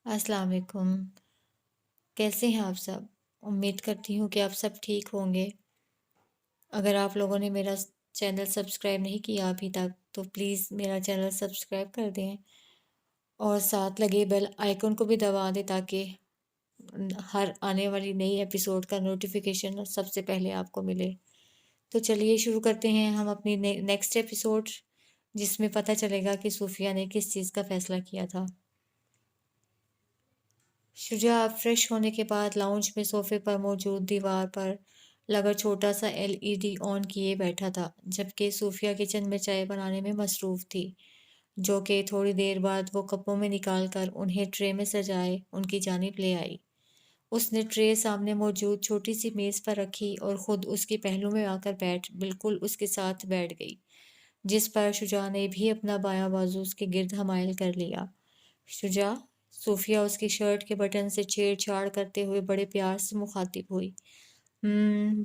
السلام علیکم، کیسے ہیں آپ سب؟ امید کرتی ہوں کہ آپ سب ٹھیک ہوں گے۔ اگر آپ لوگوں نے میرا چینل سبسکرائب نہیں کیا ابھی تک تو پلیز میرا چینل سبسکرائب کر دیں اور ساتھ لگے بیل آئیکن کو بھی دبا دیں تاکہ ہر آنے والی نئی ایپیسوڈ کا نوٹیفیکیشن سب سے پہلے آپ کو ملے۔ تو چلیے شروع کرتے ہیں ہم اپنی نیکسٹ ایپیسوڈ، جس میں پتہ چلے گا کہ صوفیہ نے کس چیز کا فیصلہ کیا تھا۔ شجاع فریش ہونے کے بعد لاؤنج میں صوفے پر موجود دیوار پر لگا چھوٹا سا LED آن کیے بیٹھا تھا، جبکہ صوفیہ کچن میں چائے بنانے میں مصروف تھی، جو کہ تھوڑی دیر بعد وہ کپوں میں نکال کر انہیں ٹرے میں سجائے ان کی جانب لے آئی۔ اس نے ٹرے سامنے موجود چھوٹی سی میز پر رکھی اور خود اس کے پہلو میں آ کر بالکل اس کے ساتھ بیٹھ گئی، جس پر شجاع نے بھی اپنا بایاں بازو اس کے گرد حمائل کر لیا۔ شجاع، صوفیہ اس کی شرٹ کے بٹن سے چھیڑ چھاڑ کرتے ہوئے بڑے پیار سے مخاطب ہوئی۔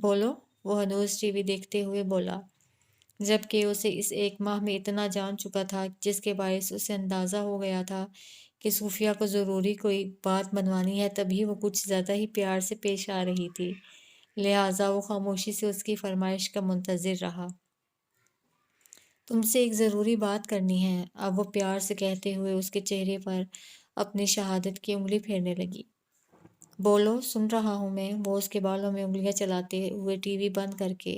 بولو، وہ ہنوز ٹی وی دیکھتے ہوئے بولا، جبکہ اسے اس ایک ماہ میں اتنا جان چکا تھا جس کے باعث اسے اندازہ ہو گیا تھا کہ صوفیہ کو ضروری کوئی بات منوانی ہے، تبھی وہ کچھ زیادہ ہی پیار سے پیش آ رہی تھی، لہٰذا وہ خاموشی سے اس کی فرمائش کا منتظر رہا۔ تم سے ایک ضروری بات کرنی ہے، اب وہ پیار سے کہتے ہوئے اس کے چہرے پر اپنی شہادت کی انگلی پھیرنے لگی۔ بولو، سن رہا ہوں میں۔ وہ اس کے بالوں میں انگلیاں چلاتے ہوئے ٹی وی بند کر کے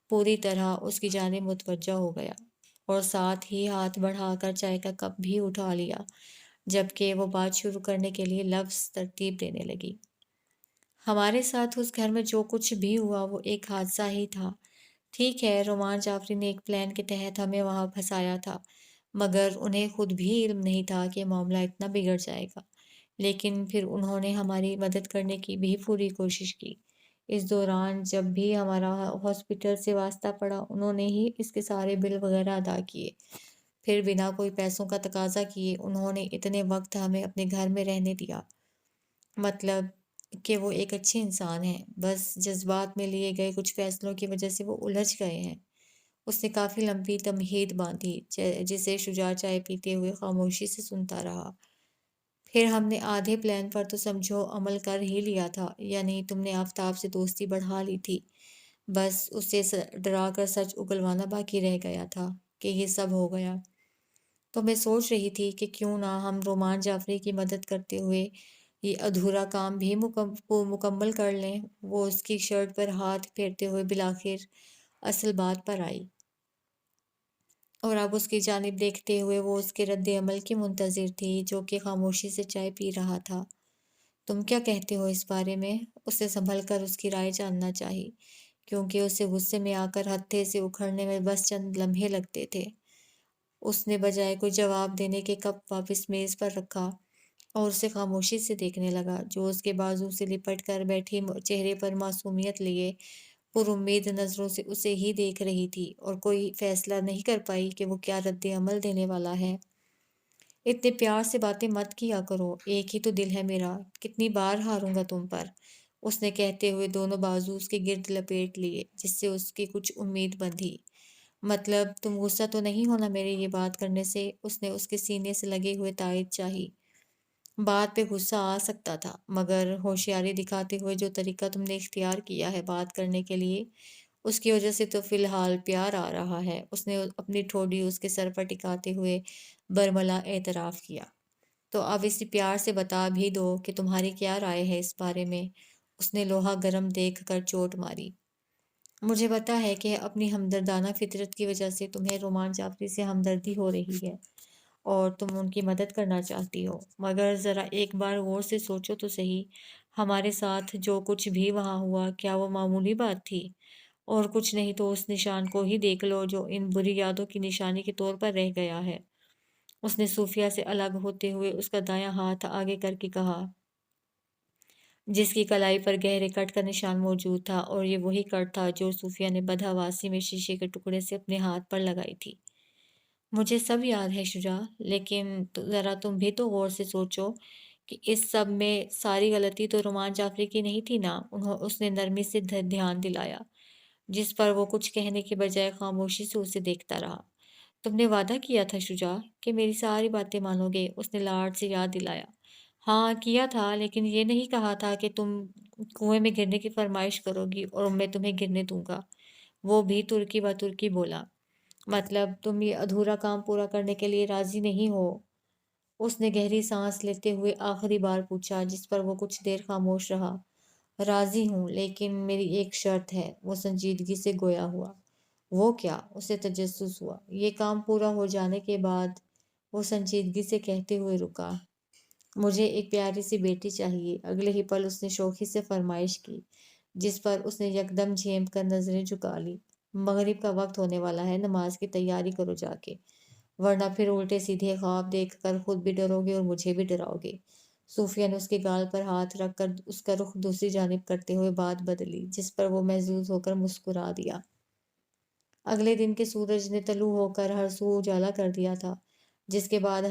پوری طرح اس کی جانب متوجہ ہو گیا اور ساتھ ہی ہاتھ بڑھا کر چائے کا کپ بھی اٹھا لیا، جبکہ وہ بات شروع کرنے کے لیے لفظ ترتیب دینے لگی۔ ہمارے ساتھ اس گھر میں جو کچھ بھی ہوا وہ ایک حادثہ ہی تھا۔ ٹھیک ہے، رومان جعفری نے ایک پلان کے تحت ہمیں وہاں پھنسایا تھا، مگر انہیں خود بھی علم نہیں تھا کہ معاملہ اتنا بگڑ جائے گا، لیکن پھر انہوں نے ہماری مدد کرنے کی بھی پوری کوشش کی۔ اس دوران جب بھی ہمارا ہاسپٹل سے واسطہ پڑا انہوں نے ہی اس کے سارے بل وغیرہ ادا کیے، پھر بنا کوئی پیسوں کا تقاضا کیے انہوں نے اتنے وقت ہمیں اپنے گھر میں رہنے دیا۔ مطلب کہ وہ ایک اچھے انسان ہیں، بس جذبات میں لیے گئے کچھ فیصلوں کی وجہ سے وہ الجھ گئے ہیں۔ اس نے کافی لمبی تمہید باندھی، جسے شجاع چائے پیتے ہوئے خاموشی سے سنتا رہا۔ پھر ہم نے آدھے پلان پر تو سمجھو عمل کر ہی لیا تھا، یعنی تم نے آفتاب سے دوستی بڑھا لی تھی، بس اسے ڈرا کر سچ اگلوانا باقی رہ گیا تھا کہ یہ سب ہو گیا۔ تو میں سوچ رہی تھی کہ کیوں نہ ہم رومان جعفری کی مدد کرتے ہوئے یہ ادھورا کام بھی مکمل کر لیں۔ وہ اس کی شرٹ پر ہاتھ پھیرتے ہوئے بالآخر اصل بات پر آئی، اور اب اس کی جانب دیکھتے ہوئے وہ اس کے رد عمل کی منتظر تھی، جو کہ خاموشی سے چائے پی رہا تھا۔ تم کیا کہتے ہو اس بارے میں؟ اسے سنبھل کر اس کی رائے جاننا چاہی، کیونکہ اسے غصے میں آ کر ہتھے سے اکھڑنے میں بس چند لمحے لگتے تھے۔ اس نے بجائے کوئی جواب دینے کے کپ واپس میز پر رکھا اور اسے خاموشی سے دیکھنے لگا، جو اس کے بازو سے لپٹ کر بیٹھی چہرے پر معصومیت لیے پر امید نظروں سے اسے ہی دیکھ رہی تھی، اور کوئی فیصلہ نہیں کر پائی کہ وہ کیا رد عمل دینے والا ہے۔ اتنے پیار سے باتیں مت کیا کرو، ایک ہی تو دل ہے میرا، کتنی بار ہاروں گا تم پر، اس نے کہتے ہوئے دونوں بازو اس کے گرد لپیٹ لیے، جس سے اس کی کچھ امید بندھی۔ مطلب تم غصہ تو نہیں ہونا میرے یہ بات کرنے سے؟ اس نے اس کے سینے سے لگے ہوئے تائید چاہی۔ بات پہ غصہ آ سکتا تھا، مگر ہوشیاری دکھاتے ہوئے جو طریقہ تم نے اختیار کیا ہے بات کرنے کے لیے، اس کی وجہ سے تو فی الحال پیار آ رہا ہے، اس نے اپنی ٹھوڑی اس کے سر پر ٹکاتے ہوئے برملا اعتراف کیا۔ تو اب اسی پیار سے بتا بھی دو کہ تمہاری کیا رائے ہے اس بارے میں، اس نے لوہا گرم دیکھ کر چوٹ ماری۔ مجھے پتا ہے کہ اپنی ہمدردانہ فطرت کی وجہ سے تمہیں رومان جعفری سے ہمدردی ہو رہی ہے اور تم ان کی مدد کرنا چاہتی ہو، مگر ذرا ایک بار غور سے سوچو تو صحیح، ہمارے ساتھ جو کچھ بھی وہاں ہوا کیا وہ معمولی بات تھی؟ اور کچھ نہیں تو اس نشان کو ہی دیکھ لو جو ان بری یادوں کی نشانی کے طور پر رہ گیا ہے۔ اس نے صوفیہ سے الگ ہوتے ہوئے اس کا دایاں ہاتھ آگے کر کے کہا، جس کی کلائی پر گہرے کٹ کا نشان موجود تھا، اور یہ وہی کٹ تھا جو صوفیہ نے بدحواسی میں شیشے کے ٹکڑے سے اپنے ہاتھ پر لگائی تھی۔ مجھے سب یاد ہے شجاع، لیکن ذرا تم بھی تو غور سے سوچو کہ اس سب میں ساری غلطی تو رومان جعفری کی نہیں تھی نا؟ اس نے نرمی سے دھیان دلایا، جس پر وہ کچھ کہنے کے بجائے خاموشی سے اسے دیکھتا رہا۔ تم نے وعدہ کیا تھا شجاع کہ میری ساری باتیں مانو گے، اس نے لاڈ سے یاد دلایا۔ ہاں کیا تھا، لیکن یہ نہیں کہا تھا کہ تم کنویں میں گرنے کی فرمائش کرو گی اور میں تمہیں گرنے دوں گا۔ وہ بھی ترکی بہ ترکی بولا۔ مطلب تم یہ ادھورا کام پورا کرنے کے لیے راضی نہیں ہو؟ اس نے گہری سانس لیتے ہوئے آخری بار پوچھا، جس پر وہ کچھ دیر خاموش رہا۔ راضی ہوں، لیکن میری ایک شرط ہے، وہ سنجیدگی سے گویا ہوا۔ وہ کیا؟ اسے تجسس ہوا۔ یہ کام پورا ہو جانے کے بعد وہ سنجیدگی سے کہتے ہوئے رکا، مجھے ایک پیاری سی بیٹی چاہیے۔ اگلے ہی پل اس نے شوخی سے فرمائش کی، جس پر اس نے یکدم جھینپ کر نظریں جھکا لی۔ مغرب کا وقت ہونے والا ہے، نماز کی تیاری کرو جا کے، ورنہ پھر الٹے سیدھے خواب دیکھ کر خود بھی ڈرو گے اور مجھے بھی ڈراؤ گے۔ صوفیہ نے اس کے گال پر ہاتھ رکھ کر اس کا رخ دوسری جانب کرتے ہوئے بات بدلی، جس پر وہ محظوظ ہو کر مسکرا دیا۔ اگلے دن کے سورج نے طلوع ہو کر ہر سو اجالا کر دیا تھا، جس کے بعد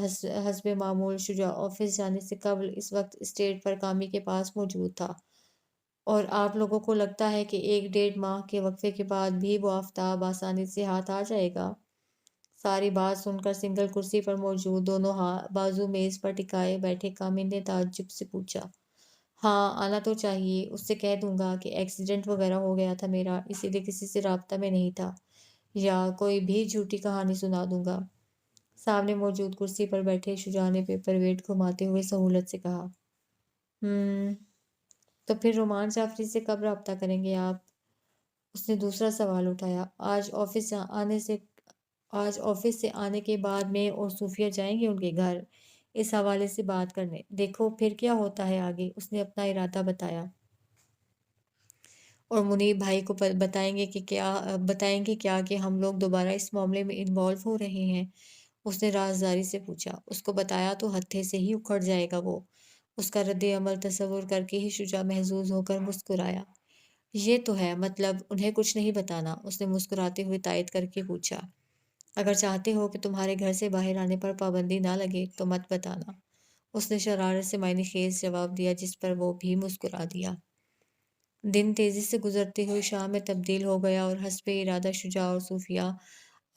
حسب معمول شجاع آفس جانے سے قبل اس وقت اسٹیٹ پر کامی کے پاس موجود تھا۔ اور آپ لوگوں کو لگتا ہے کہ 1 ڈیڑھ ماہ کے وقفے کے بعد بھی وہ آفتاب آسانی سے ہاتھ آ جائے گا؟ ساری بات سن کر سنگل کرسی پر موجود دونوں بازو میز پر ٹکائے بیٹھے کامن نے تعجب سے پوچھا۔ ہاں آنا تو چاہیے، اس سے کہہ دوں گا کہ ایکسیڈنٹ وغیرہ ہو گیا تھا میرا، اسی لیے کسی سے رابطہ میں نہیں تھا، یا کوئی بھی جھوٹی کہانی سنا دوں گا۔ سامنے موجود کرسی پر بیٹھے شجاع نے پیپر ویٹ گھماتے ہوئے سہولت سے کہا۔ تو پھر رومان جعفری سے کب رابطہ کریں گے آپ؟ اس نے دوسرا سوال اٹھایا۔ آج آفس سے آنے کے بعد میں اور صوفیہ جائیں گے ان کے گھر اس حوالے سے بات کرنے، دیکھو پھر کیا ہوتا ہے آگے۔ اس نے اپنا ارادہ بتایا۔ اور منیب بھائی کو بتائیں گے کیا کہ ہم لوگ دوبارہ اس معاملے میں انوالو ہو رہے ہیں؟ اس نے رازداری سے پوچھا۔ اس کو بتایا تو ہتھے سے ہی اکھڑ جائے گا وہ۔ اس کا رد عمل تصور کر کے ہی شجاع محظوظ ہو کر مسکرایا۔ یہ تو ہے، مطلب انہیں کچھ نہیں بتانا؟ اس نے مسکراتے ہوئے تائید کر کے پوچھا۔ اگر چاہتے ہو کہ تمہارے گھر سے باہر آنے پر پابندی نہ لگے تو مت بتانا، اس نے شرارت سے معنی خیز جواب دیا، جس پر وہ بھی مسکرا دیا۔ دن تیزی سے گزرتے ہوئے شام میں تبدیل ہو گیا اور حسب ارادہ شجاع اور صوفیہ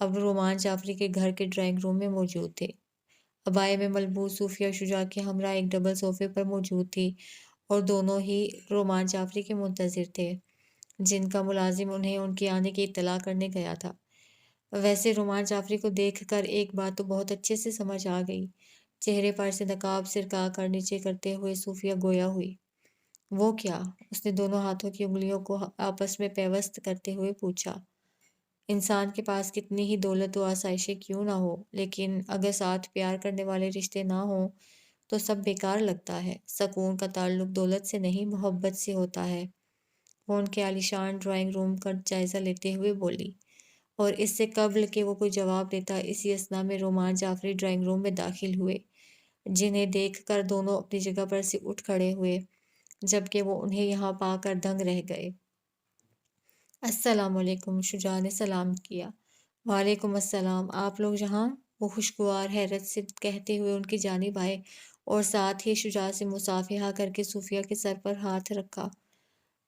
اب رومان جعفری کے گھر کے ڈرائنگ روم میں موجود تھے۔ عبائے میں ملبوس صوفیہ شجاع کے ہمراہ ایک ڈبل صوفے پر موجود تھی اور دونوں ہی رومان جعفری کے منتظر تھے، جن کا ملازم انہیں ان کے آنے کی اطلاع کرنے گیا تھا۔ ویسے رومان جعفری کو دیکھ کر ایک بات تو بہت اچھے سے سمجھ آ گئی۔ چہرے پر سے نقاب سرکا کر نیچے کرتے ہوئے صوفیہ گویا ہوئی۔ وہ کیا؟ اس نے دونوں ہاتھوں کی انگلیوں کو آپس میں پیوست کرتے ہوئے پوچھا۔ انسان کے پاس کتنی ہی دولت و آسائشیں کیوں نہ ہو، لیکن اگر ساتھ پیار کرنے والے رشتے نہ ہوں تو سب بیکار لگتا ہے۔ سکون کا تعلق دولت سے نہیں، محبت سے ہوتا ہے۔ وہ ان کے عالیشان ڈرائنگ روم کا جائزہ لیتے ہوئے بولی، اور اس سے قبل کہ وہ کوئی جواب دیتا، اسی اثنا میں رومان جعفری ڈرائنگ روم میں داخل ہوئے، جنہیں دیکھ کر دونوں اپنی جگہ پر سے اٹھ کھڑے ہوئے، جبکہ وہ انہیں یہاں پا کر دنگ رہ گئے۔ السلام علیکم، شجاع نے سلام کیا۔ وعلیکم السلام، آپ لوگ یہاں؟ وہ خوشگوار حیرت سے کہتے ہوئے ان کی جانب آئے اور ساتھ ہی شجاع سے مصافحہ کر کے صوفیہ کے سر پر ہاتھ رکھا۔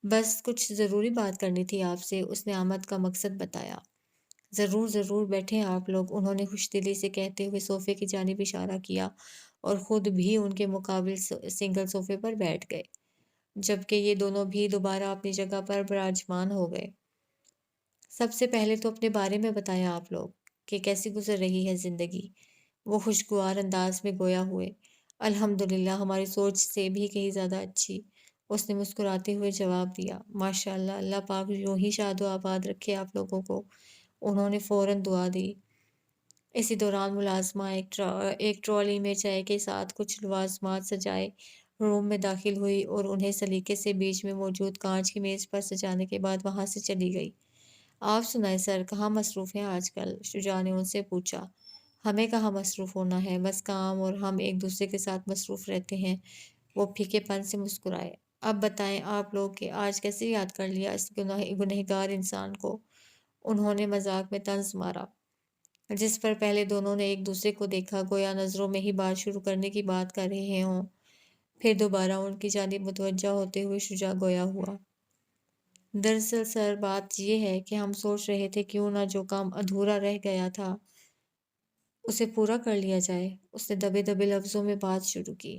بس کچھ ضروری بات کرنی تھی آپ سے، اس نے آمد کا مقصد بتایا۔ ضرور ضرور، بیٹھیں آپ لوگ، انہوں نے خوش دلی سے کہتے ہوئے صوفے کی جانب اشارہ کیا اور خود بھی ان کے مقابل سنگل صوفے پر بیٹھ گئے، جبکہ یہ دونوں بھی دوبارہ اپنی جگہ پر براجمان ہو گئے۔ سب سے پہلے تو اپنے بارے میں بتائیں آپ لوگ کہ کیسی گزر رہی ہے زندگی؟ وہ خوشگوار انداز میں گویا ہوئے۔ الحمدللہ، ہماری سوچ سے بھی کہیں زیادہ اچھی، اس نے مسکراتے ہوئے جواب دیا۔ ماشاء اللہ، اللہ پاک یوں ہی شاد و آباد رکھے آپ لوگوں کو، انہوں نے فوراً دعا دی۔ اسی دوران ملازمہ ایک ٹرالی میں چائے کے ساتھ کچھ لوازمات سجائے روم میں داخل ہوئی اور انہیں سلیقے سے بیچ میں موجود کانچ کی میز پر سجانے کے بعد وہاں سے چلی گئی۔ آپ سنائیں سر، کہاں مصروف ہیں آج کل؟ شجاع نے ان سے پوچھا۔ ہمیں کہاں مصروف ہونا ہے، بس کام اور ہم ایک دوسرے کے ساتھ مصروف رہتے ہیں۔ وہ پھیکے پن سے مسکرائے۔ اب بتائیں آپ لوگ کہ آج کیسے یاد کر لیا اس گنہگار انسان کو؟ انہوں نے مذاق میں طنز مارا، جس پر پہلے دونوں نے ایک دوسرے کو دیکھا، گویا نظروں میں ہی بات شروع کرنے کی بات کر رہے ہوں۔ پھر دوبارہ ان کی جانب متوجہ ہوتے ہوئے شجاع گویا ہوا۔ دراصل سر، بات یہ ہے کہ ہم سوچ رہے تھے کیوں نہ جو کام ادھورا رہ گیا تھا اسے پورا کر لیا جائے۔ اس نے دبے دبے لفظوں میں بات شروع کی۔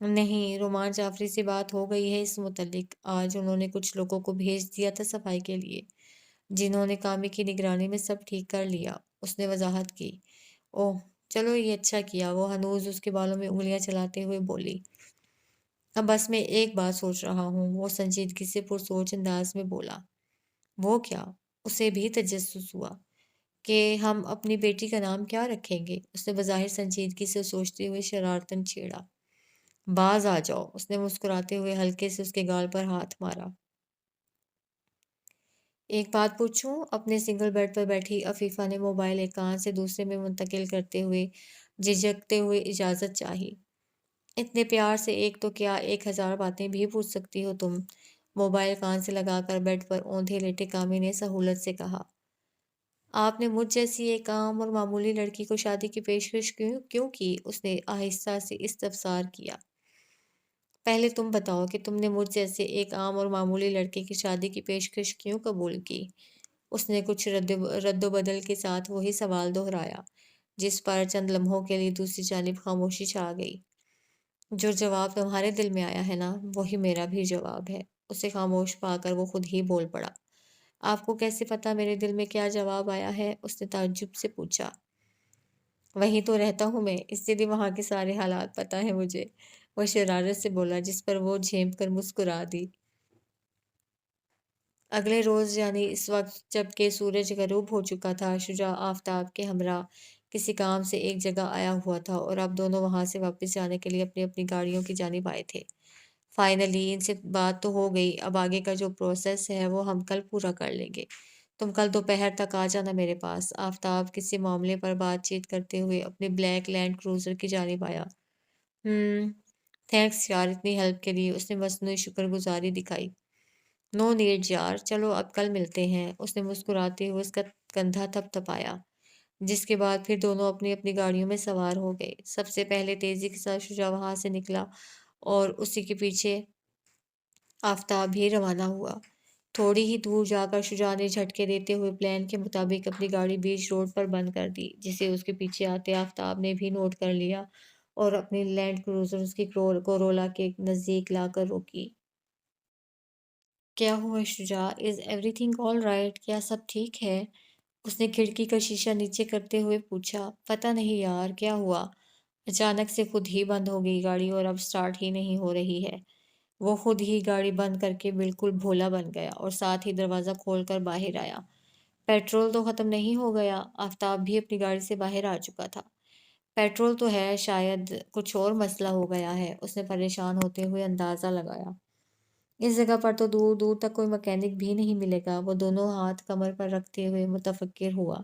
نہیں، رومان جعفری سے بات ہو گئی ہے اس متعلق۔ آج انہوں نے کچھ لوگوں کو بھیج دیا تھا صفائی کے لیے، جنہوں نے کامے کی نگرانی میں سب ٹھیک کر لیا، اس نے وضاحت کی۔ اوہ، چلو یہ اچھا کیا، وہ ہنوز اس کے بالوں میں انگلیاں چلاتے ہوئے بولی۔ اب بس میں ایک بات سوچ رہا ہوں، وہ سنجیدگی سے پرسوچ انداز میں بولا۔ وہ کیا؟ اسے بھی تجسس ہوا کہ ہم اپنی بیٹی کا نام کیا رکھیں گے؟ اس نے بظاہر سنجیدگی سے سوچتے ہوئے شرارتاً چھیڑا۔ باز آ جاؤ، اس نے مسکراتے ہوئے ہلکے سے اس کے گال پر ہاتھ مارا۔ ایک بات پوچھوں؟ اپنے سنگل بیڈ پر بیٹھی عفیفہ نے موبائل ایک کان سے دوسرے میں منتقل کرتے ہوئے جھجکتے ہوئے اجازت چاہی۔ اتنے پیار سے ایک تو کیا 1000 باتیں بھی پوچھ سکتی ہو تم؟ موبائل کان سے لگا کر بیڈ پر اوندھے لیٹے کامی نے سہولت سے کہا۔ آپ نے مجھ جیسی ایک عام اور معمولی لڑکی کو شادی کی پیشکش کیوں کی؟ اس نے آہستہ سے استفسار کیا۔ پہلے تم بتاؤ کہ تم نے مجھ جیسے ایک عام اور معمولی لڑکے کی شادی کی پیشکش کیوں قبول کی؟ اس نے کچھ رد و بدل کے ساتھ وہی سوال دہرایا، جس پر چند لمحوں کے لیے دوسری جانب خاموشی چھا گئی۔ جو جواب تمہارے دل میں آیا ہے نا، وہی میرا بھی جواب ہے۔ اسے خاموش پا کر وہ خود ہی بول پڑا۔ آپ کو کیسے پتا میرے دل میں کیا جواب آیا ہے؟ اس نے تعجب سے پوچھا۔ وہیں تو رہتا ہوں میں، اسی لیے وہاں کے سارے حالات پتہ ہیں مجھے، وہ شرارت سے بولا، جس پر وہ جھینپ کر مسکرا دی۔ اگلے روز یعنی اس وقت جب کہ سورج غروب ہو چکا تھا، شجاع آفتاب کے ہمراہ کسی کام سے ایک جگہ آیا ہوا تھا اور اب دونوں وہاں سے واپس جانے کے لیے اپنی اپنی گاڑیوں کی جانب آئے تھے۔ فائنلی ان سے بات تو ہو گئی، اب آگے کا جو پروسیس ہے وہ ہم کل پورا کر لیں گے۔ تم کل دوپہر تک آ جانا میرے پاس۔ آفتاب کسی معاملے پر بات چیت کرتے ہوئے اپنے بلیک لینڈ کروزر کی جانب آیا۔ تھینکس یار اتنی ہیلپ کے لیے، اس نے مصنوعی شکر گزاری دکھائی۔ نو نیڈ یار، چلو اب کل ملتے ہیں، اس نے مسکراتے ہوئے اس کا کندھا تھپ تھپایا، جس کے بعد پھر دونوں اپنی اپنی گاڑیوں میں سوار ہو گئے۔ سب سے پہلے تیزی کے ساتھ شجاع وہاں سے نکلا اور اسی کے پیچھے آفتاب بھی روانہ ہوا۔ تھوڑی ہی دور جا کر شجاع نے جھٹکے دیتے ہوئے پلان کے مطابق اپنی گاڑی بیچ روڈ پر بند کر دی، جسے اس کے پیچھے آتے آفتاب نے بھی نوٹ کر لیا اور اپنی لینڈ کروزر اس کی کورولا کے نزدیک لا کر روکی۔ کیا ہوا Shuja? Is everything all right? کیا سب ٹھیک ہے؟ اس نے کھڑکی کا شیشہ نیچے کرتے ہوئے پوچھا۔ پتہ نہیں یار کیا ہوا، اچانک سے خود ہی بند ہو گئی گاڑی اور اب سٹارٹ ہی نہیں ہو رہی ہے۔ وہ خود ہی گاڑی بند کر کے بالکل بھولا بن گیا اور ساتھ ہی دروازہ کھول کر باہر آیا۔ پیٹرول تو ختم نہیں ہو گیا؟ آفتاب بھی اپنی گاڑی سے باہر آ چکا تھا۔ پیٹرول تو ہے، شاید کچھ اور مسئلہ ہو گیا ہے، اس نے پریشان ہوتے ہوئے اندازہ لگایا۔ اس جگہ پر تو دور دور تک کوئی مکینک بھی نہیں ملے گا۔ وہ دونوں ہاتھ کمر پر رکھتے ہوئے متفکر ہوا،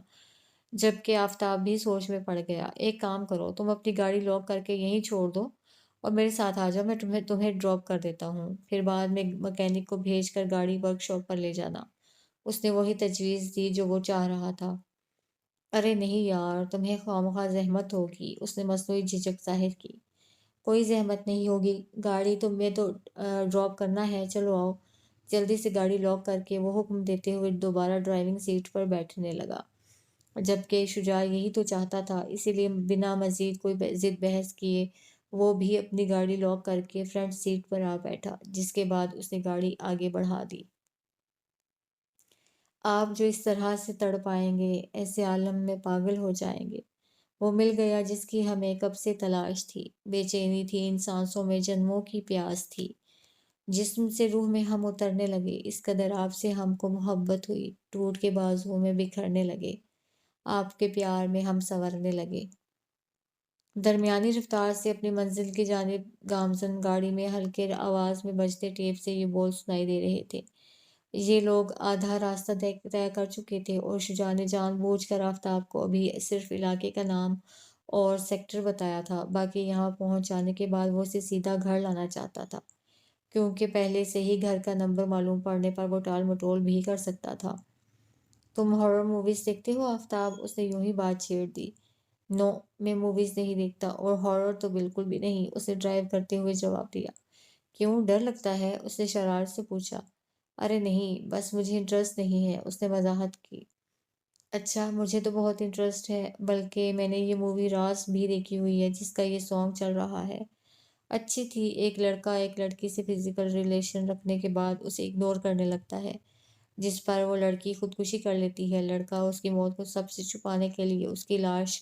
جبکہ آفتاب بھی سوچ میں پڑ گیا۔ ایک کام کرو، تم اپنی گاڑی لاک کر کے یہیں چھوڑ دو اور میرے ساتھ آ جاؤ، میں تمہیں ڈراپ کر دیتا ہوں، پھر بعد میں مکینک کو بھیج کر گاڑی ورک شاپ پر لے جانا۔ اس نے وہی تجویز دی جو وہ چاہ رہا تھا۔ ارے نہیں یار، تمہیں خواہ زحمت ہوگی، اس نے مصنوعی جھجک ظاہر کی۔ کوئی زحمت نہیں ہوگی، گاڑی تمہیں تو ڈراپ کرنا ہے، چلو آؤ۔ جلدی سے گاڑی لاک کر کے وہ حکم دیتے ہوئے دوبارہ ڈرائیونگ سیٹ پر بیٹھنے لگا، جبکہ شجاع یہی تو چاہتا تھا، اسی لیے بنا مزید کوئی ضد بحث کیے وہ بھی اپنی گاڑی لاک کر کے فرنٹ سیٹ پر آ بیٹھا، جس کے بعد اس نے گاڑی آگے بڑھا دی۔ آپ جو اس طرح سے تڑ پائیں گے، ایسے عالم میں پاگل ہو جائیں گے۔ وہ مل گیا جس کی ہمیں کب سے تلاش تھی، بے چینی تھی ان سانسوں میں، جنموں کی پیاس تھی، جسم سے روح میں ہم اترنے لگے، اس قدر آپ سے ہم کو محبت ہوئی، ٹوٹ کے بازوؤں میں بکھرنے لگے، آپ کے پیار میں ہم سنورنے لگے۔ درمیانی رفتار سے اپنی منزل کی جانب گامزن گاڑی میں ہلکے آواز میں بجتے ٹیپ سے یہ بول سنائی دے رہے تھے۔ یہ لوگ آدھا راستہ طے کر چکے تھے اور شجاع نے جان بوجھ کر آفتاب کو ابھی صرف علاقے کا نام اور سیکٹر بتایا تھا، باقی یہاں پہنچ جانے کے بعد وہ اسے سیدھا گھر لانا چاہتا تھا، کیونکہ پہلے سے ہی گھر کا نمبر معلوم پڑنے پر وہ ٹال مٹول بھی کر سکتا تھا۔ تم ہارر موویز دیکھتے ہو آفتاب؟ اس نے یوں ہی بات چھیڑ دی۔ نو، میں موویز نہیں دیکھتا اور ہارر تو بالکل بھی نہیں، اس نے ڈرائیو کرتے ہوئے جواب دیا۔ کیوں، ڈر لگتا ہے؟ اس نے شرارت سے پوچھا۔ ارے نہیں، بس مجھے انٹرسٹ نہیں ہے، اس نے وضاحت کی۔ اچھا، مجھے تو بہت انٹرسٹ ہے، بلکہ میں نے یہ مووی راز بھی دیکھی ہوئی ہے جس کا یہ سانگ چل رہا ہے۔ اچھی تھی، ایک لڑکا ایک لڑکی سے فزیکل ریلیشن رکھنے کے بعد اسے اگنور کرنے لگتا ہے، جس پر وہ لڑکی خودکشی کر لیتی ہے۔ لڑکا اس کی موت کو سب سے چھپانے کے لیے اس کی لاش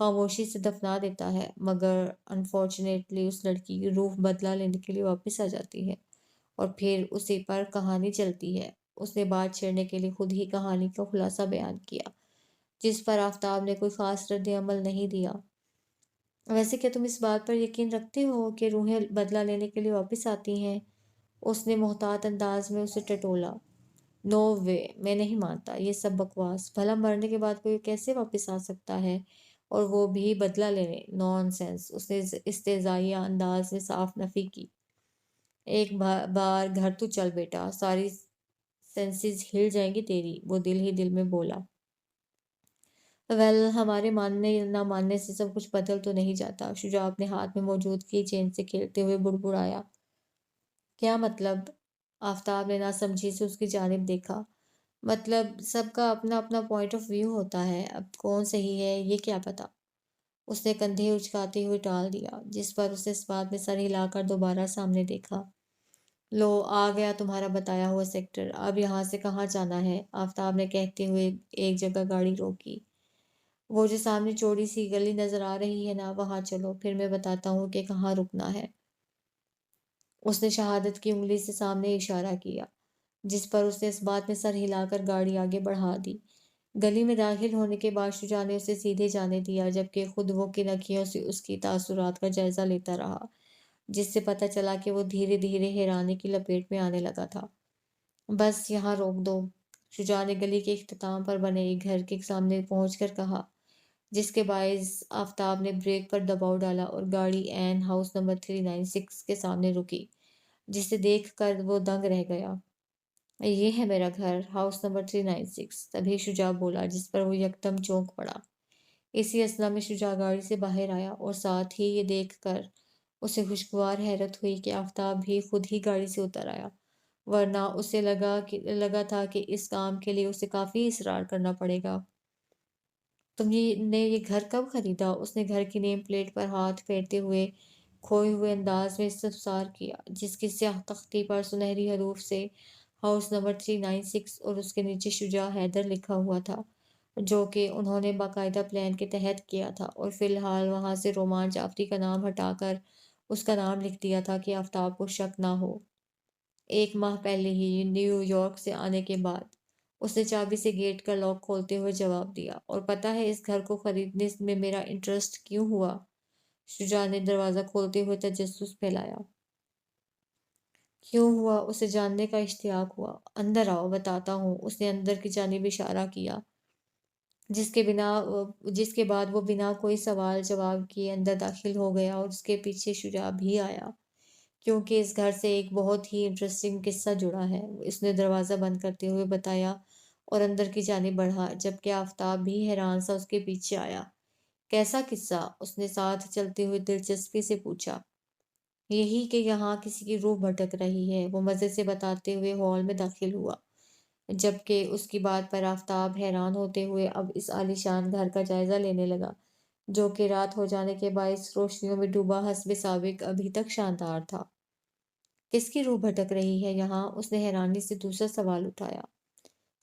خاموشی سے دفنا دیتا ہے، مگر انفارچونیٹلی اس لڑکی کی روح بدلہ لینے کے لیے واپس آ جاتی ہے اور پھر اسی پر کہانی چلتی ہے۔ اس نے بات چھیڑنے کے لیے خود ہی کہانی کا خلاصہ بیان کیا، جس پر آفتاب نے کوئی خاص رد عمل نہیں دیا۔ ویسے کیا تم اس بات پر یقین رکھتے ہو کہ روحیں بدلہ لینے کے لیے واپس آتی ہیں؟ اس نے محتاط انداز میں اسے ٹٹولا۔ نو وے، میں نہیں مانتا، یہ سب بکواس۔ بھلا مرنے کے بعد کوئی کیسے واپس آ سکتا ہے، اور وہ بھی بدلہ لینے؟ نان سینس، اس نے استہزائیہ انداز میں صاف نفی کی۔ ایک بار گھر تو چل بیٹا، ساری سینسز ہل جائیں گی تیری، وہ دل ہی دل میں بولا۔ ویل، ہمارے ماننے یا نہ ماننے سے سب کچھ بدل تو نہیں جاتا، شجاع اپنے ہاتھ میں موجود کی چین سے کھیلتے ہوئے بڑبڑایا۔ کیا مطلب؟ آفتاب نے ناسمجھی سے اس کی جانب دیکھا۔ مطلب سب کا اپنا اپنا پوائنٹ آف ویو ہوتا ہے، اب کون صحیح ہے یہ کیا پتا؟ اس نے کندھے اچکاتے ہوئے ٹال دیا، جس پر اس نے اس بات میں سر ہلا کر دوبارہ سامنے دیکھا۔ لو، آ گیا تمہارا بتایا ہوا سیکٹر، اب یہاں سے کہاں جانا ہے؟ آفتاب نے کہتے ہوئے ایک جگہ گاڑی روکی۔ وہ جو سامنے چوڑی سی گلی نظر آ رہی ہے نا، وہاں چلو، پھر میں بتاتا ہوں کہ کہاں رکنا ہے۔ اس نے شہادت کی انگلی سے سامنے اشارہ کیا، جس پر اس نے اس بات میں سر ہلا کر گاڑی آگے بڑھا دی۔ گلی میں داخل ہونے کے بعد شجاع نے اسے سیدھے جانے دیا، جبکہ خود وہ کن اکھیوں سے اس کی تاثرات کا جائزہ لیتا رہا، جس سے پتہ چلا کہ وہ دھیرے دھیرے حیرانی کی لپیٹ میں آنے لگا تھا۔ بس یہاں روک دو، شجاع نے گلی کے اختتام پر بنے ایک گھر کے سامنے پہنچ کر کہا، جس کے باعث آفتاب نے بریک پر دباؤ ڈالا اور گاڑی این ہاؤس نمبر 396 کے سامنے رکی، جسے دیکھ کر وہ دنگ رہ گیا۔ یہ ہے میرا گھر، ہاؤس نمبر 396، تبھی شجاع بولا، جس پر وہ یکدم چونک پڑا۔ اسی اثنا میں شجاع گاڑی سے باہر آیا، اور ساتھ ہی یہ دیکھ کر اسے خوشگوار حیرت ہوئی کہ آفتاب بھی خود ہی گاڑی سے اتر آیا، ورنہ اسے لگا تھا کہ اس کام کے لیے اسے کافی اصرار کرنا پڑے گا۔ تم نے یہ گھر کب خریدا؟ اس نے گھر کی نیم پلیٹ پر ہاتھ پھیرتے ہوئے کھوئے ہوئے انداز میں استفسار کیا، جس کی سیاہ تختی پر سنہری حروف سے ہاؤس نمبر 396 اور اس کے نیچے شجاع حیدر لکھا ہوا تھا، جو کہ انہوں نے باقاعدہ پلان کے تحت کیا تھا، اور فی الحال وہاں سے رومانچ آفری کا نام ہٹا کر اس کا نام لکھ دیا تھا کہ آفتاب کو شک نہ ہو۔ 1 ماہ پہلے ہی نیو یارک سے آنے کے بعد، اس نے چابی سے گیٹ کا لاک کھولتے ہوئے جواب دیا۔ اور پتہ ہے اس گھر کو خریدنے میں میرا انٹرسٹ کیوں ہوا؟ شجاع نے دروازہ کھولتے ہوئے تجسس پھیلایا۔ کیوں ہوا؟ اسے جاننے کا اشتیاق ہوا۔ اندر آؤ، بتاتا ہوں۔ اس نے اندر کی جانب اشارہ کیا، جس کے بعد وہ بنا کوئی سوال جواب کیے اندر داخل ہو گیا، اور اس کے پیچھے شجاع بھی آیا، کیونکہ اس گھر سے ایک بہت ہی انٹرسٹنگ قصہ جڑا ہے، اس نے دروازہ بند کرتے ہوئے بتایا اور اندر کی جانب بڑھا، جبکہ آفتاب بھی حیران سا اس کے پیچھے آیا۔ کیسا قصہ؟ اس نے ساتھ چلتے ہوئے دلچسپی سے پوچھا۔ یہی کہ یہاں کسی کی روح بھٹک رہی ہے، وہ مزے سے بتاتے ہوئے ہال میں داخل ہوا، جبکہ اس کی بات پر آفتاب حیران ہوتے ہوئے اب اس عالیشان گھر کا جائزہ لینے لگا، جو کہ رات ہو جانے کے باعث روشنیوں میں ڈوبا حسب سابق ابھی تک شاندار تھا۔ کس کی روح بھٹک رہی ہے یہاں؟ اس نے حیرانی سے دوسرا سوال اٹھایا۔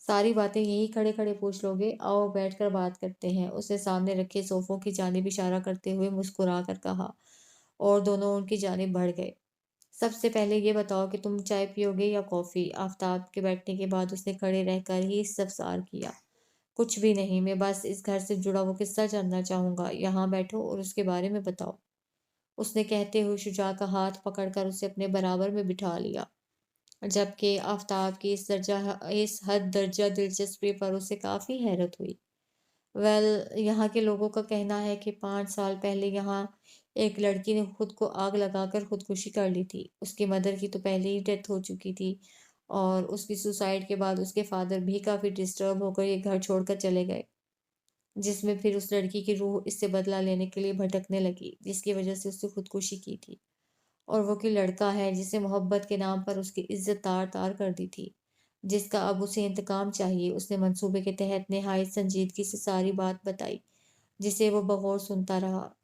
ساری باتیں یہی کھڑے کھڑے پوچھ لو گے؟ آؤ بیٹھ کر بات کرتے ہیں، اس نے سامنے رکھے صوفوں کی جانب اشارہ کرتے ہوئے مسکرا کر کہا، اور دونوں ان کی جانب بڑھ گئے۔ سب سے پہلے یہ بتاؤ کہ تم چائے پیو گے یا کافی؟ آفتاب کے بیٹھنے کے بعد اس نے کھڑے رہ کر ہی استفسار کیا۔ کچھ بھی نہیں، میں بس اس گھر سے جڑا وہ قصہ جاننا چاہوں گا، یہاں بیٹھو اور اس کے بارے میں بتاؤ، اس نے کہتے ہوئے شجاع کا ہاتھ پکڑ کر اسے اپنے برابر میں بٹھا لیا، جبکہ آفتاب کی اس حد درجہ دلچسپی پر اسے کافی حیرت ہوئی۔ ویل، یہاں کے لوگوں کا کہنا ہے کہ 5 سال پہلے یہاں ایک لڑکی نے خود کو آگ لگا کر خودکشی کر لی تھی۔ اس کی مدر کی تو پہلے ہی ڈیتھ ہو چکی تھی، اور اس کی سوسائڈ کے بعد اس کے فادر بھی کافی ڈسٹرب ہو کر یہ گھر چھوڑ کر چلے گئے، جس میں پھر اس لڑکی کی روح اس سے بدلہ لینے کے لیے بھٹکنے لگی، جس کی وجہ سے اس نے خودکشی کی تھی، اور وہ کہ لڑکا ہے جسے محبت کے نام پر اس کی عزت تار تار کر دی تھی، جس کا اب اسے انتقام چاہیے۔ اس نے منصوبے کے تحت نہایت سنجیدگی سے ساری بات بتائی، جسے وہ بغور سنتا رہا۔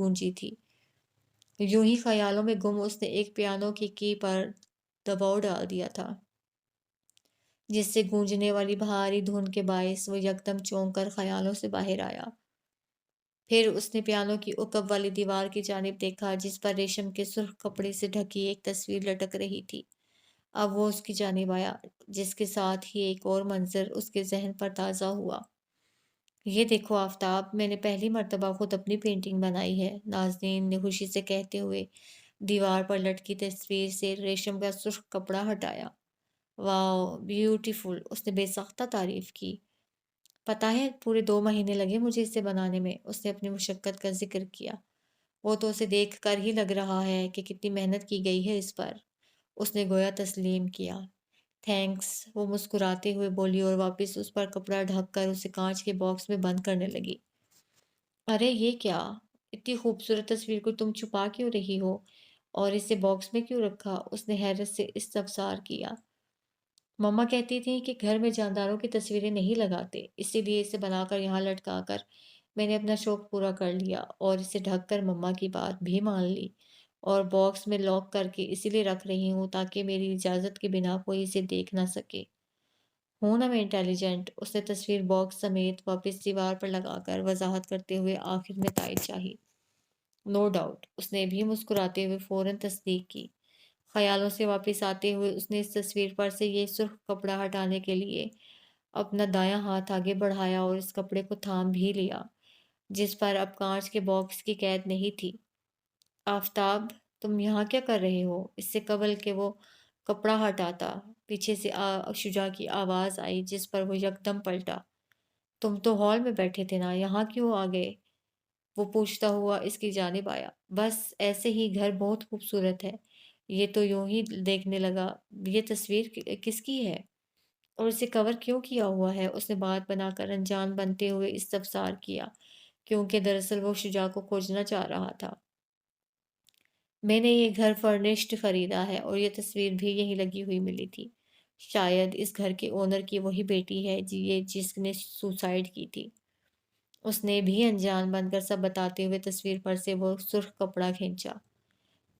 گونجی تھی۔ یوں ہی خیالوں میں گم اس نے ایک پیانو کی کی پر دباؤ ڈال دیا تھا، جس سے گونجنے والی بھاری دھن کے باعث وہ یکدم چونک کر خیالوں سے باہر آیا۔ پھر اس نے پیانو کی عقب والی دیوار کی جانب دیکھا، جس پر ریشم کے سرخ کپڑے سے ڈھکی ایک تصویر لٹک رہی تھی۔ اب وہ اس کی جانب آیا، جس کے ساتھ ہی ایک اور منظر اس کے ذہن پر تازہ ہوا۔ یہ دیکھو آفتاب، میں نے پہلی مرتبہ خود اپنی پینٹنگ بنائی ہے، نازنین نے خوشی سے کہتے ہوئے دیوار پر لٹکی تصویر سے ریشم کا سرخ کپڑا ہٹایا۔ واو بیوٹیفل، اس نے بے ساختہ تعریف کی۔ پتہ ہے پورے 2 مہینے لگے مجھے اسے بنانے میں، اس نے اپنی مشقت کا ذکر کیا۔ وہ تو اسے دیکھ کر ہی لگ رہا ہے کہ کتنی محنت کی گئی ہے اس پر، اس نے گویا تسلیم کیا۔ تھینکس، وہ مسکراتے ہوئے بولی اور واپس اس پر کپڑا ڈھک کر اسے کانچ کے باکس میں بند کرنے لگی۔ ارے یہ کیا؟ اتنی خوبصورت تصویر کو تم چھپا کیوں رہی ہو اور اسے باکس میں کیوں رکھا؟ اس نے حیرت سے استفسار کیا۔ مما کہتی تھیں کہ گھر میں جانداروں کی تصویریں نہیں لگاتے، اسی لیے اسے بنا کر یہاں لٹکا کر میں نے اپنا شوق پورا کر لیا اور اسے ڈھک کر مما کی بات بھی مان لی اور باکس میں لاک کر کے اسی لیے رکھ رہی ہوں تاکہ میری اجازت کے بنا کوئی اسے دیکھ نہ سکے۔ ہوں نا میں انٹیلیجنٹ؟ اس نے تصویر باکس سمیت واپس دیوار پر لگا کر وضاحت کرتے ہوئے آخر میں تائید چاہی۔ نو ڈاؤٹ، اس نے بھی مسکراتے ہوئے فوراً تصدیق کی۔ خیالوں سے واپس آتے ہوئے اس نے اس تصویر پر سے یہ سرخ کپڑا ہٹانے کے لیے اپنا دایاں ہاتھ آگے بڑھایا اور اس کپڑے کو تھام بھی لیا جس پر اب کانچ کے باکس کی قید نہیں تھی۔ آفتاب، تم یہاں کیا کر رہے ہو؟ اس سے قبل کہ وہ کپڑا ہٹاتا پیچھے سے شجاع کی آواز آئی جس پر وہ یکدم پلٹا۔ تم تو ہال میں بیٹھے تھے نا، یہاں کیوں آ گئے؟ وہ پوچھتا ہوا اس کی جانب آیا۔ بس ایسے ہی، گھر بہت خوبصورت ہے، یہ تو یوں ہی دیکھنے لگا۔ یہ تصویر کس کی ہے اور اسے کور کیوں کیا ہوا ہے؟ اس نے بات بنا کر انجان بنتے ہوئے استفسار کیا کیونکہ دراصل وہ شجاع کو کھوجنا چاہ رہا تھا۔ میں نے یہ گھر فرنشڈ خریدا ہے اور یہ تصویر بھی یہیں لگی ہوئی ملی تھی۔ شاید اس گھر کے اونر کی وہی بیٹی ہے جس نے سوسائڈ کی تھی۔ اس نے بھی انجان بن کر سب بتاتے ہوئے تصویر پر سے وہ سرخ کپڑا کھینچا۔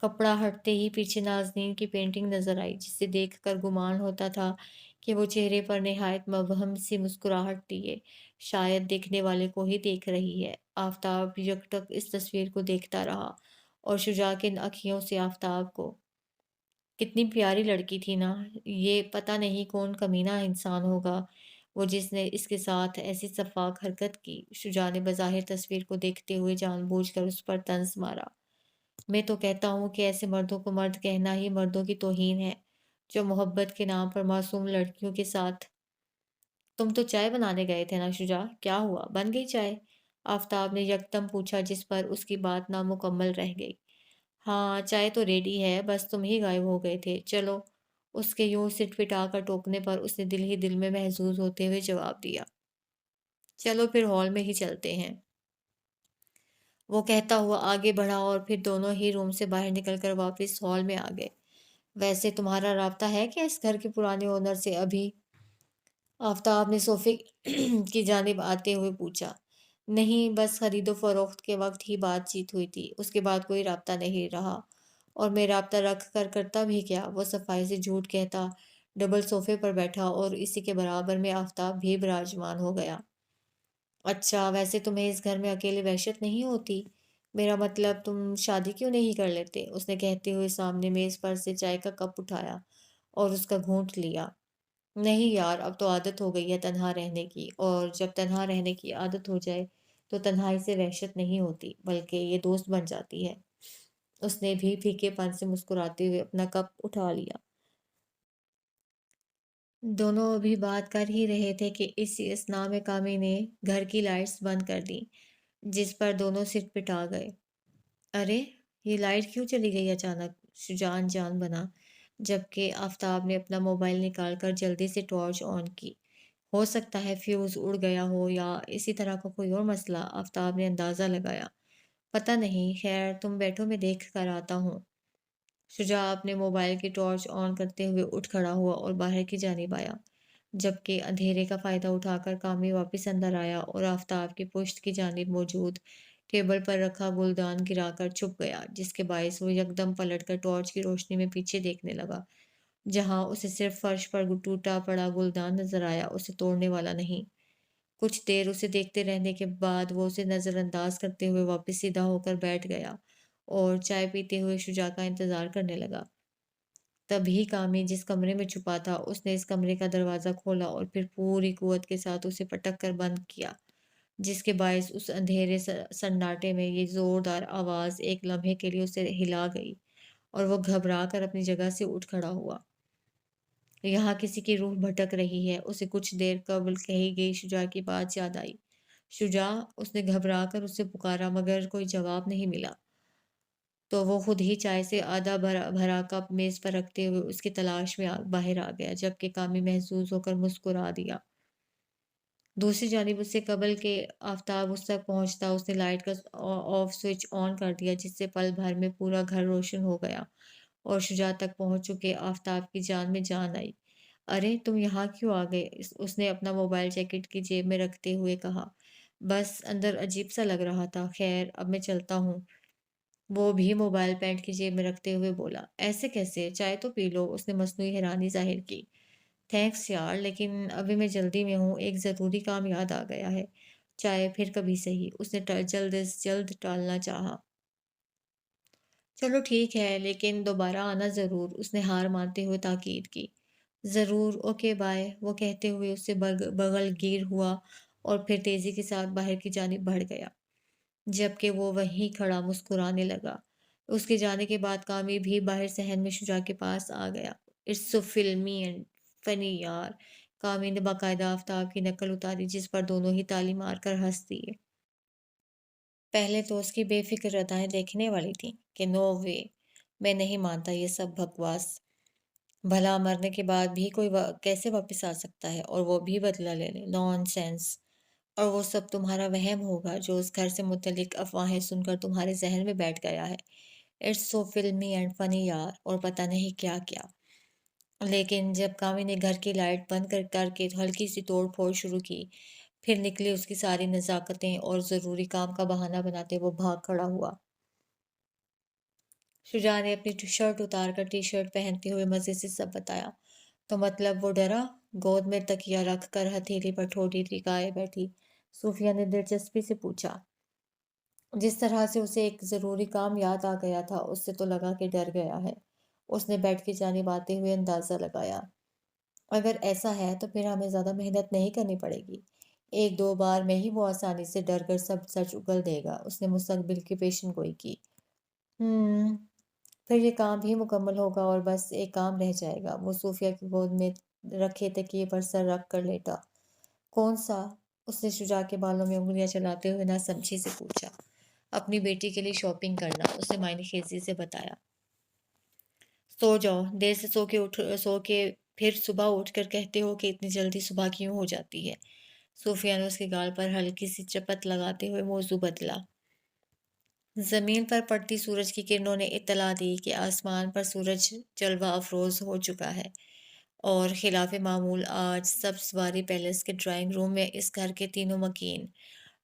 کپڑا ہٹتے ہی پیچھے نازنین کی پینٹنگ نظر آئی جسے دیکھ کر گمان ہوتا تھا کہ وہ چہرے پر نہایت مبہم سی مسکراہٹ لیے شاید دیکھنے والے کو ہی دیکھ رہی ہے۔ آفتاب یکٹک اس تصویر کو دیکھتا رہا اور شجاع کے اکھیوں سے آفتاب کو۔ کتنی پیاری لڑکی تھی نا یہ، پتہ نہیں کون کمینہ انسان ہوگا وہ جس نے اس کے ساتھ ایسی سفاک حرکت کی۔ شجاع نے بظاہر تصویر کو دیکھتے ہوئے جان بوجھ کر اس پر طنز مارا۔ میں تو کہتا ہوں کہ ایسے مردوں کو مرد کہنا ہی مردوں کی توہین ہے جو محبت کے نام پر معصوم لڑکیوں کے ساتھ۔ تم تو چائے بنانے گئے تھے نا شجاع، کیا ہوا، بن گئی چائے؟ آفتاب نے یکدم پوچھا جس پر اس کی بات نامکمل رہ گئی۔ ہاں چائے تو ریڈی ہے، بس تم ہی غائب ہو گئے تھے، چلو۔ اس کے یوں سٹ پٹا کر ٹوکنے پر اس نے دل ہی دل میں محظوظ ہوتے ہوئے جواب دیا۔ چلو پھر ہال میں ہی چلتے ہیں، وہ کہتا ہوا آگے بڑھا اور پھر دونوں ہی روم سے باہر نکل کر واپس ہال میں آ گئے۔ ویسے تمہارا رابطہ ہے کیا اس گھر کے پرانے اونر سے ابھی؟ آفتاب نے صوفے کی جانب آتے ہوئے پوچھا۔ نہیں، بس خرید و فروخت کے وقت ہی بات چیت ہوئی تھی، اس کے بعد کوئی رابطہ نہیں رہا، اور میں رابطہ رکھ کر کرتا بھی کیا؟ وہ صفائی سے جھوٹ کہتا ڈبل صوفے پر بیٹھا اور اسی کے برابر میں آفتاب بھی براجمان ہو گیا۔ اچھا، ویسے تمہیں اس گھر میں اکیلے وحشت نہیں ہوتی؟ میرا مطلب تم شادی کیوں نہیں کر لیتے؟ اس نے کہتے ہوئے سامنے میز پر سے چائے کا کپ اٹھایا اور اس کا گھونٹ لیا۔ نہیں یار، اب تو عادت ہو گئی ہے تنہا رہنے کی، اور جب تنہا رہنے کی عادت ہو جائے تو تنہائی سے وحشت نہیں ہوتی بلکہ یہ دوست بن جاتی ہے۔ اس نے بھی پھیکے پن سے مسکراتے ہوئے اپنا کپ اٹھا لیا۔ دونوں ابھی بات کر ہی رہے تھے کہ اسی اثناء میں کامی نے گھر کی لائٹس بند کر دیں جس پر دونوں سٹ پٹا گئے۔ ارے یہ لائٹ کیوں چلی گئی اچانک؟ شجاع جان بنا جبکہ آفتاب نے اپنا موبائل نکال کر جلدی سے ٹارچ آن کی۔ ہو سکتا ہے فیوز اڑ گیا ہو یا اسی طرح کا کوئی اور مسئلہ، آفتاب نے اندازہ لگایا۔ پتہ نہیں، خیر تم بیٹھو میں دیکھ کر آتا ہوں۔ شجاع اپنے موبائل کی ٹارچ آن کرتے ہوئے اٹھ کھڑا ہوا اور باہر کی جانب آیا جبکہ اندھیرے کا فائدہ اٹھا کر کامی واپس اندر آیا اور آفتاب کی پشت کی جانب موجود ٹیبل پر رکھا گلدان گرا کر چھپ گیا جس کے باعث وہ یکدم پلٹ کر ٹارچ کی روشنی میں پیچھے دیکھنے لگا جہاں اسے صرف فرش پر ٹوٹا پڑا گلدان نظر آیا، اسے توڑنے والا نہیں۔ کچھ دیر اسے دیکھتے رہنے کے بعد وہ اسے نظر انداز کرتے ہوئے واپس سیدھا ہو کر بیٹھ گیا اور چائے پیتے ہوئے شجاع کا انتظار کرنے لگا۔ تبھی کامی جس کمرے میں چھپا تھا اس نے اس کمرے کا دروازہ کھولا اور پھر پوری قوت کے ساتھ اسے پٹک کر بند کیا جس کے باعث اس اندھیرے سناٹے میں یہ زوردار آواز ایک لمحے کے لیے اسے ہلا گئی اور وہ گھبرا کر اپنی جگہ سے اٹھ کھڑا ہوا۔ یہاں کسی کی روح بھٹک رہی ہے، اسے کچھ دیر قبل کہی گئی شجاع کی بات یاد آئی۔ شجاع، اس نے گھبرا کر اسے پکارا مگر کوئی جواب نہیں ملا۔ تو وہ خود ہی چائے سے آدھا بھرا کپ میز پر رکھتے ہوئے اس کی تلاش میں باہر آ گیا، جبکہ کامی محظوظ ہو کر مسکرا دیا۔ دوسری جانب اس سے قبل کہ آفتاب اس تک پہنچتا، اس نے لائٹ کا آف سوئچ آن کر دیا، جس سے پل بھر میں پورا گھر روشن ہو گیا اور شجاع تک پہنچ چکے آفتاب کی جان میں جان آئی۔ ارے تم یہاں کیوں آ گئے؟ اس نے اپنا موبائل جیکٹ کی جیب میں رکھتے ہوئے کہا۔ بس اندر عجیب سا لگ رہا تھا، خیر اب میں چلتا ہوں۔ وہ بھی موبائل پینٹ کی جیب میں رکھتے ہوئے بولا۔ ایسے کیسے؟ چائے تو پی لو، اس نے مصنوعی حیرانی ظاہر کی۔ تھینکس یار، لیکن ابھی میں جلدی میں ہوں، ایک ضروری کام یاد آ گیا ہے۔ چائے پھر کبھی صحیح، اس نے جلد از جلد ٹالنا چاہا۔ چلو ٹھیک ہے، لیکن دوبارہ آنا ضرور، اس نے ہار مانتے ہوئے تاکید کی۔ ضرور، اوکے بائے، وہ کہتے ہوئے اس سے بغل گیر ہوا اور پھر تیزی کے ساتھ باہر کی جانب بڑھ گیا، جبکہ وہ وہیں کھڑا مسکرانے لگا۔ اس کے جانے کے بعد کامی بھی باہر صحن میں شجاع کے پاس آ گیا۔ اٹس سو فلمی اینڈ فنی یار، کامی نے باقاعدہ آفتاب کی نقل اتاری، جس پر دونوں ہی تالی مار کر ہنس دیے۔ پہلے تو اس کی بے فکر ادائیں دیکھنے والی تھیں کہ نو وے، میں نہیں مانتا یہ سب بکواس۔ بھلا مرنے کے بعد بھی کوئی کیسے واپس آ سکتا ہے، اور وہ بھی بدلہ لینے؟ نان سینس! اور وہ سب تمہارا وہم ہوگا جو اس گھر سے متعلق افواہیں سن کر تمہارے ذہن میں بیٹھ گیا ہے۔ اٹس سو فلمی اینڈ فنی یار، اور پتہ نہیں کیا کیا۔ لیکن جب کامی نے گھر کی لائٹ بند کر کے ہلکی سی توڑ پھوڑ شروع کی، پھر نکلی اس کی ساری نزاکتیں، اور ضروری کام کا بہانہ بناتے وہ بھاگ کھڑا ہوا۔ شجاع نے اپنی شرٹ اتار کر ٹی شرٹ پہنتے ہوئے مزے سے سب بتایا۔ تو مطلب وہ ڈرا؟ گود میں تکیہ رکھ کر ہتھیلی پر ٹھوڑی ٹکائے بیٹھی صوفیہ نے دلچسپی سے پوچھا۔ جس طرح سے اسے ایک ضروری کام یاد آ گیا تھا، اس سے تو لگا کہ ڈر گیا ہے۔ اس نے بیڈ کی جانب آتے ہوئے اندازہ لگایا۔ اگر ایسا ہے تو پھر ہمیں زیادہ محنت نہیں کرنی پڑے گی، ایک دو بار میں ہی وہ آسانی سے ڈر کر سب سچ اگل دے گا، اس نے مستقبل کی پیشن گوئی کی۔ پھر یہ کام بھی مکمل ہوگا اور بس ایک کام رہ جائے گا۔ وہ صوفیہ کی گود میں رکھے تکیے پر سر رکھ کر لیٹا۔ کون سا؟ اس نے شجاع کے بالوں میں انگلیاں چلاتے ہوئے ناسمجھی سے پوچھا۔ اپنی بیٹی کے لیے شاپنگ کرنا، اس نے معنی خیزی سے بتایا۔ سو جاؤ، دیر سے سو کے پھر صبح اٹھ کر کہتے ہو کہ اتنی جلدی صبح کیوں ہو جاتی ہے؟ صوفیہ نے اس کے گال پر ہلکی سی چپت لگاتے ہوئے موضوع بدلا۔ زمین پر پڑتی سورج کی کرنوں نے اطلاع دی کہ آسمان پر سورج جلوہ افروز ہو چکا ہے، اور خلاف معمول آج سبزواری پیلیس کے ڈرائنگ روم میں اس گھر کے تینوں مکین،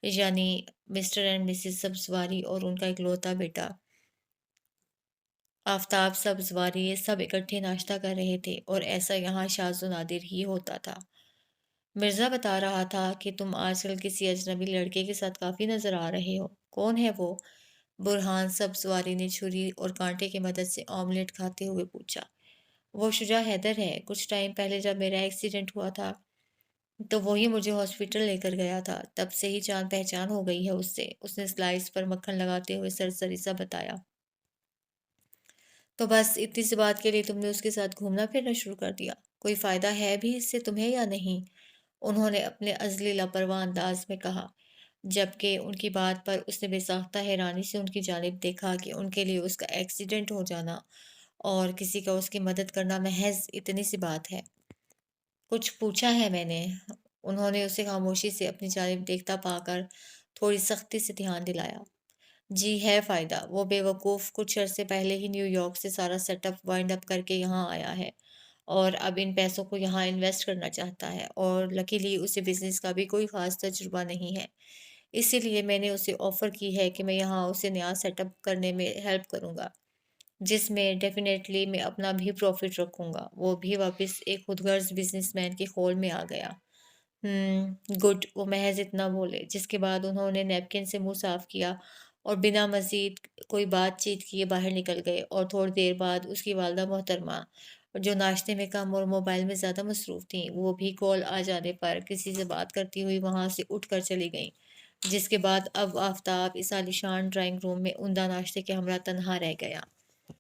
یعنی مسٹر اینڈ مسز سبزواری اور ان کا اکلوتا بیٹا آفتاب سبزواری، یہ سب اکٹھے ناشتہ کر رہے تھے، اور ایسا یہاں شاذ و نادر ہی ہوتا تھا۔ مرزا بتا رہا تھا کہ تم آج کل کسی اجنبی لڑکے کے ساتھ کافی نظر آ رہے ہو۔ کون ہے وہ؟ برہان سبزواری نے چھری اور کانٹے کی مدد سے آملیٹ کھاتے ہوئے پوچھا۔ وہ شجاع حیدر ہے، کچھ ٹائم پہلے جب میرا ایکسیڈنٹ ہوا تھا تو وہی مجھے ہاسپٹل لے کر گیا تھا، تب سے ہی جان پہچان ہو گئی ہے اس سے، اس نے سلائس پر مکھن لگاتے ہوئے سرسری سا بتایا۔ تو بس اتنی سی بات کے لیے تم نے اس کے ساتھ گھومنا پھرنا شروع کر دیا؟ کوئی فائدہ ہے بھی اس سے تمہیں یا نہیں؟ انہوں نے اپنے عزلی لاپرواہ انداز میں کہا، جبکہ ان کی بات پر اس نے بے ساختہ حیرانی سے ان کی جانب دیکھا کہ ان کے لیے اس کا ایکسیڈنٹ ہو جانا اور کسی کا اس کی مدد کرنا محض اتنی سی بات ہے۔ کچھ پوچھا ہے میں نے؟ انہوں نے اسے خاموشی سے اپنی جانب دیکھتا پا کر تھوڑی سختی سے دھیان دلایا۔ جی ہے فائدہ، وہ بے وقوف کچھ عرصے پہلے ہی نیو یارک سے سارا سیٹ اپ وائنڈ اپ کر کے یہاں آیا ہے، اور اب ان پیسوں کو یہاں انویسٹ کرنا چاہتا ہے، اور لکیلی اسے بزنس کا بھی کوئی خاص تجربہ نہیں ہے، اسی لیے میں نے اسے آفر کی ہے کہ میں یہاں اسے نیا سیٹ اپ کرنے میں ہیلپ کروں گا، جس میں ڈیفینیٹلی میں اپنا بھی پروفٹ رکھوں گا۔ وہ بھی واپس ایک خود غرض بزنس مین کی خول میں آ گیا۔ گڈ، وہ محض اتنا بولے، جس کے بعد انہوں نے نیپکن سے منہ صاف کیا اور بنا مزید کوئی بات چیت کیے باہر نکل گئے، اور تھوڑی دیر بعد اس کی والدہ محترمہ، جو ناشتے میں کم اور موبائل میں زیادہ مصروف تھیں، وہ بھی کال آ جانے پر کسی سے بات کرتی ہوئی وہاں سے اٹھ کر چلی گئیں، جس کے بعد اب آفتاب اس عالیشان ڈرائنگ روم میں عمدہ ناشتے کے ہمراہ تنہا رہ گیا۔